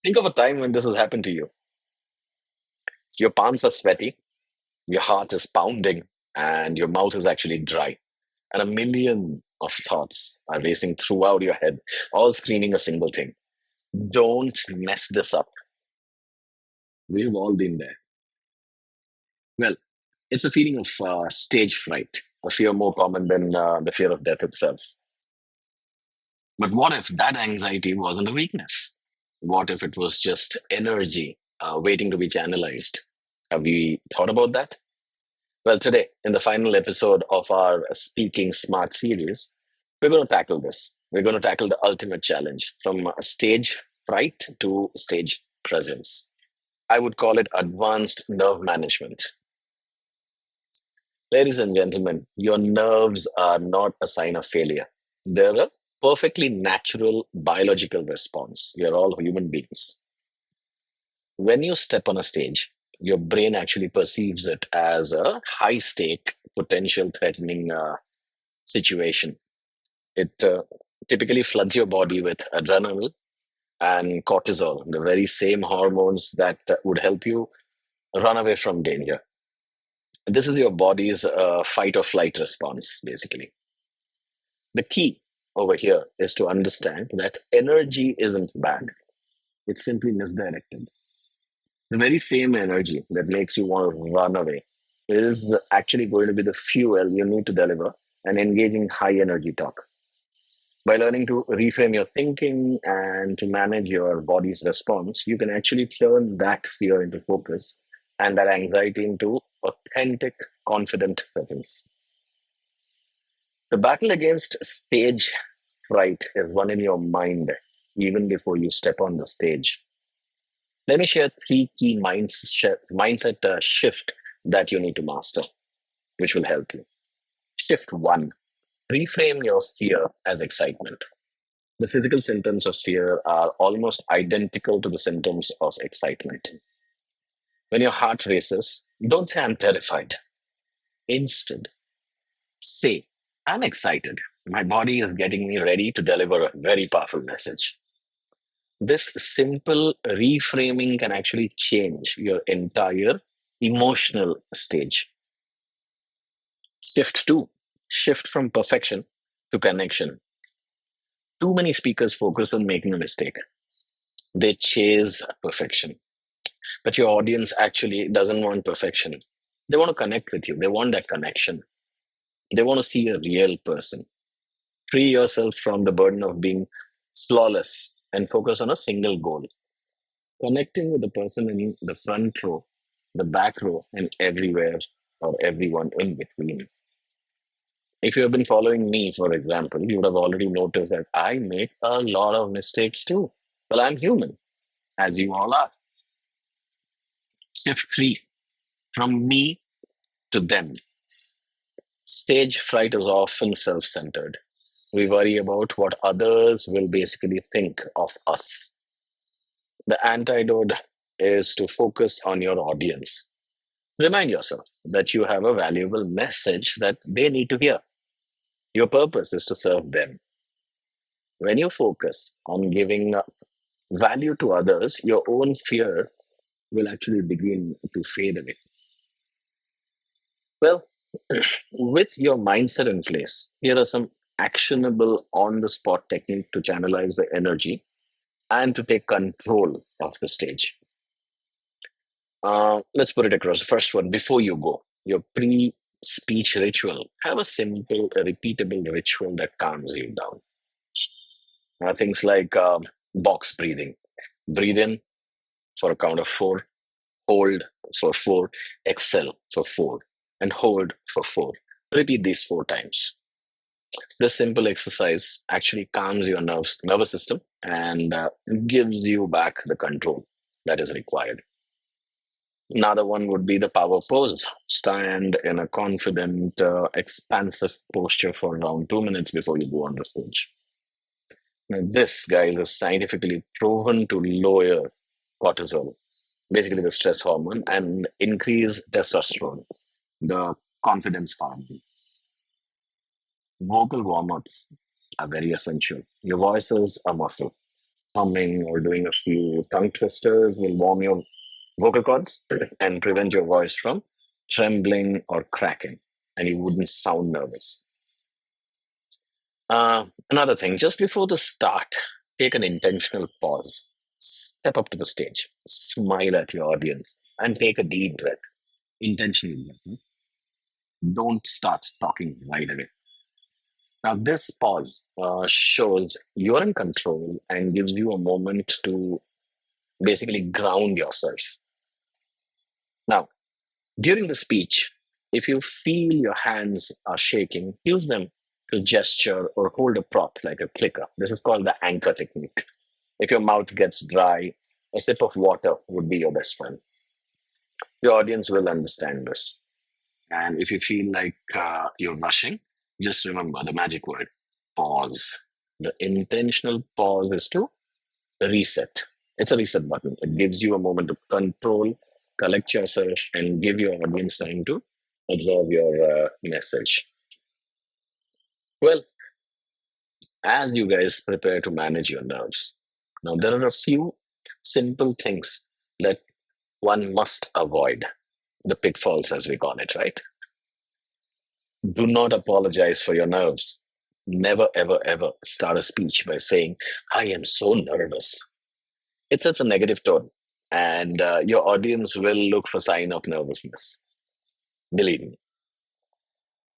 Think of a time when this has happened to you. Your palms are sweaty, your heart is pounding, and your mouth is actually dry. And a million of thoughts are racing throughout your head, all screaming a single thing: don't mess this up. We've all been there. Well, it's a feeling of stage fright, a fear more common than the fear of death itself. But what if that anxiety wasn't a weakness? What if it was just energy waiting to be channelized? Have we thought about that? Well, today, in the final episode of our Speaking Smart series, we're going to tackle this. We're going to tackle the ultimate challenge from stage fright to stage presence. I would call it advanced nerve management. Ladies and gentlemen, your nerves are not a sign of failure. They're a perfectly natural biological response. You're all human beings. When you step on a stage, your brain actually perceives it as a high stake, potential threatening situation. It typically floods your body with adrenaline and cortisol, the very same hormones that would help you run away from danger. This is your body's fight or flight response, basically. The key over here is to understand that energy isn't bad, it's simply misdirected. The very same energy that makes you want to run away is actually going to be the fuel you need to deliver an engaging high energy talk. By learning to reframe your thinking and to manage your body's response, you can actually turn that fear into focus and that anxiety into authentic, confident presence. The battle against stage fright is won in your mind even before you step on the stage. Let me share three key mindset shift that you need to master, which will help you. Shift one: reframe your fear as excitement. The physical symptoms of fear are almost identical to the symptoms of excitement. When your heart races, don't say I'm terrified. Instead, say I'm excited. My body is getting me ready to deliver a very powerful message. This simple reframing can actually change your entire emotional stage. Shift two: shift from perfection to connection. Too many speakers focus on making a mistake. They chase perfection. But your audience actually doesn't want perfection. They want to connect with you. They want that connection. They want to see a real person. Free yourself from the burden of being flawless and focus on a single goal: connecting with the person in the front row, the back row, and everywhere or everyone in between. If you have been following me, for example, you would have already noticed that I make a lot of mistakes too. Well, I'm human, as you all are. Shift three: from me to them. Stage fright is often self centered. We worry about what others will basically think of us. The antidote is to focus on your audience. Remind yourself that you have a valuable message that they need to hear. Your purpose is to serve them. When you focus on giving value to others, your own fear will actually begin to fade away. Well, with your mindset in place, here are some actionable on the spot technique to channelize the energy and to take control of the stage. Let's put it across. The first one: before you go, your pre speech ritual. Have a simple, repeatable ritual that calms you down. Things like box breathing. Breathe in for a count of four, hold for four, exhale for four, and hold for four. Repeat these four times. This simple exercise actually calms your nervous system and gives you back the control that is required. Another one would be the power pose. Stand in a confident, expansive posture for around 2 minutes before you go on the stage. Now, this, guys, is scientifically proven to lower cortisol, basically the stress hormone, and increase testosterone, the confidence hormone. Vocal warm ups are very essential. Your voice is a muscle. humming or doing a few tongue twisters will warm your vocal cords and prevent your voice from trembling or cracking, and you wouldn't sound nervous. Another thing, just before the start, take an intentional pause. Step up to the stage, smile at your audience, and take a deep breath. Intentional breath. Don't start talking right away. Now, this pause shows you're in control and gives you a moment to basically ground yourself. Now, during the speech, if you feel your hands are shaking, use them to gesture or hold a prop like a clicker. This is called the anchor technique. If your mouth gets dry, a sip of water would be your best friend. Your audience will understand this. And if you feel like you're rushing, just remember the magic word pause. The intentional pause is to reset. It's a reset button. It gives you a moment of control, collect yourself, and give your audience time to absorb your message. Well, as you guys prepare to manage your nerves, now there are a few simple things that one must avoid, the pitfalls, as we call it, right? Do not apologize for your nerves. Never, ever, ever start a speech by saying, I am so nervous. It sets a negative tone, and your audience will look for sign of nervousness. Believe me,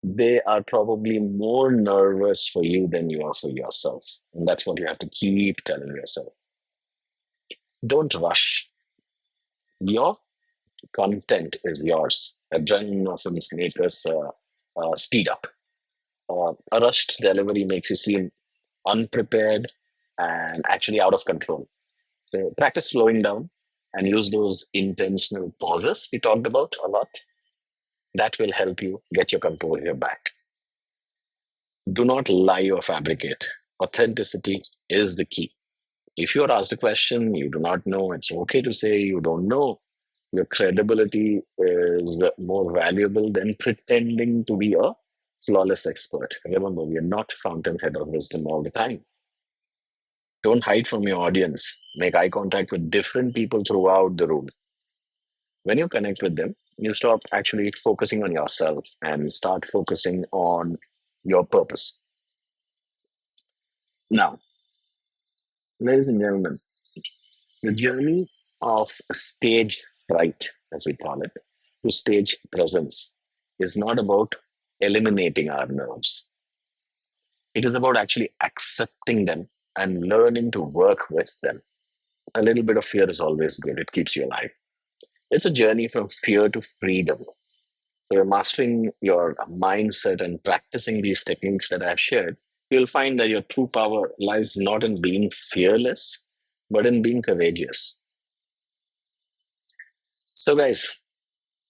they are probably more nervous for you than you are for yourself. And that's what you have to keep telling yourself. Don't rush. Your content is yours. Adrenaline often makes us speed up. A rushed delivery makes you seem unprepared and actually out of control. So practice slowing down and use those intentional pauses we talked about a lot. That will help you get your composure back. Do not lie or fabricate. Authenticity is the key. If you're asked a question you do not know, it's okay to say you don't know. Your credibility is more valuable than pretending to be a flawless expert. Remember, we are not fountainhead of wisdom all the time. Don't hide from your audience. Make eye contact with different people throughout the room. When you connect with them, you stop actually focusing on yourself and start focusing on your purpose. Now, ladies and gentlemen, the journey of stage fright, as we call it, to stage presence is not about eliminating our nerves. It is about actually accepting them and learning to work with them. A little bit of fear is always good, it keeps you alive. It's a journey from fear to freedom. So you're mastering your mindset and practicing these techniques that I've shared, you'll find that your true power lies not in being fearless, but in being courageous. So, guys,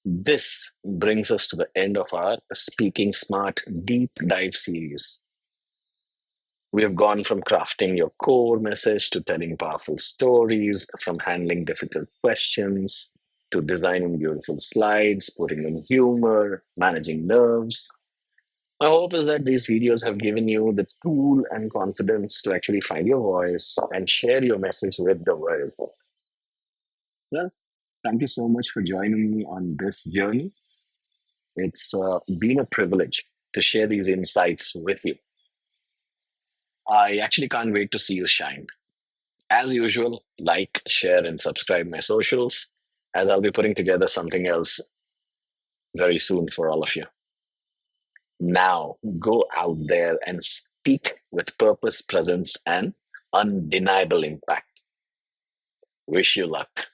this brings us to the end of our Speaking Smart Deep Dive series. We have gone from crafting your core message to telling powerful stories, from handling difficult questions to designing beautiful slides, putting in humor, managing nerves. My hope is that these videos have given you the tool and confidence to actually find your voice and share your message with the world. Well, thank you so much for joining me on this journey. It's been a privilege to share these insights with you. I actually can't wait to see you shine. As usual, like, share, and subscribe my socials, as I'll be putting together something else very soon for all of you. Now, go out there and speak with purpose, presence, and undeniable impact. Wish you luck.